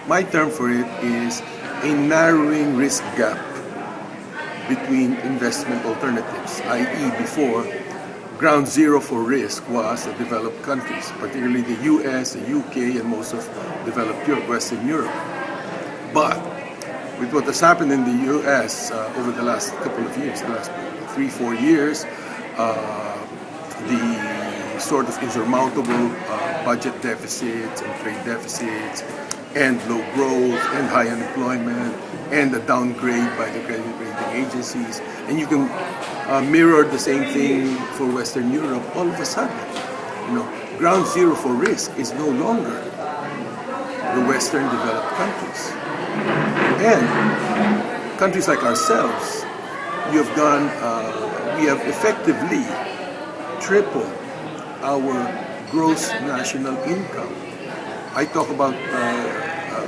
My term for it is a narrowing risk gap between investment alternatives, i.e. before, ground zero for risk was the developed countries, particularly the US, the UK, and most of developed Europe, Western Europe. But with what has happened in the US over the last couple of years, the last 3-4 years, the sort of insurmountable budget deficits and trade deficits and low growth and high unemployment and the downgrade by the credit rating agencies. And you can mirror the same thing for Western Europe. All of a sudden, ground zero for risk is no longer the Western developed countries. And countries like ourselves, we have effectively tripled our gross national income. I talk about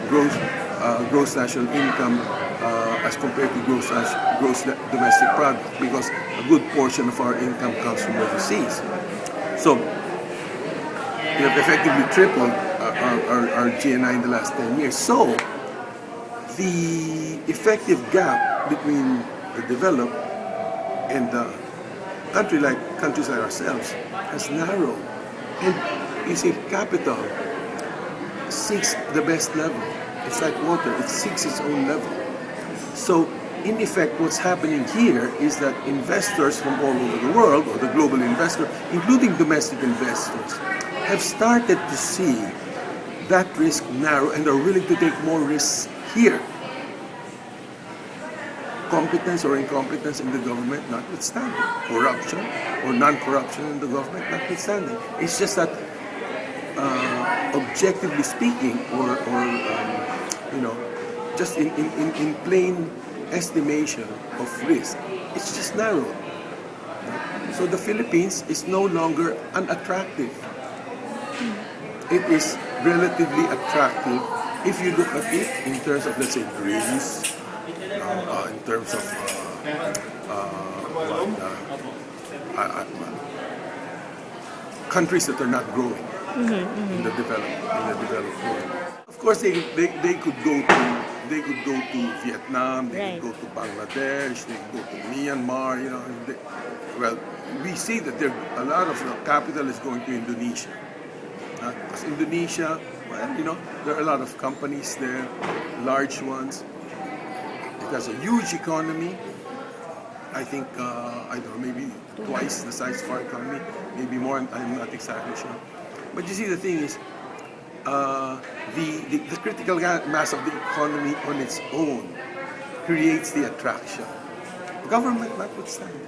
gross national income as compared to gross domestic product, because a good portion of our income comes from overseas. So we have effectively tripled our GNI in the last 10 years. So the effective gap between the developed and the countries like ourselves has narrowed. And you see, capital seeks the best level. It's like water, it seeks its own level. So in effect, what's happening here is that investors from all over the world, or the global investor, including domestic investors, have started to see that risk narrow and are willing to take more risks here. Competence or incompetence in the government notwithstanding, corruption or non-corruption in the government notwithstanding. It's just that, objectively speaking, or just in plain estimation of risk, it's just narrow. So the Philippines is no longer unattractive. It is relatively attractive if you look at it in terms of, let's say, Greece, in terms of countries that are not growing in the developed world. Of course, they could go to Vietnam, they could go to Bangladesh, they could go to Myanmar. We see that a lot of capital is going to Indonesia. Because Indonesia, there are a lot of companies there, large ones. It has a huge economy. I think, I don't know, maybe twice the size of our economy, maybe more, I'm not exactly sure. But you see, the thing is, the critical mass of the economy on its own creates the attraction. Government notwithstanding.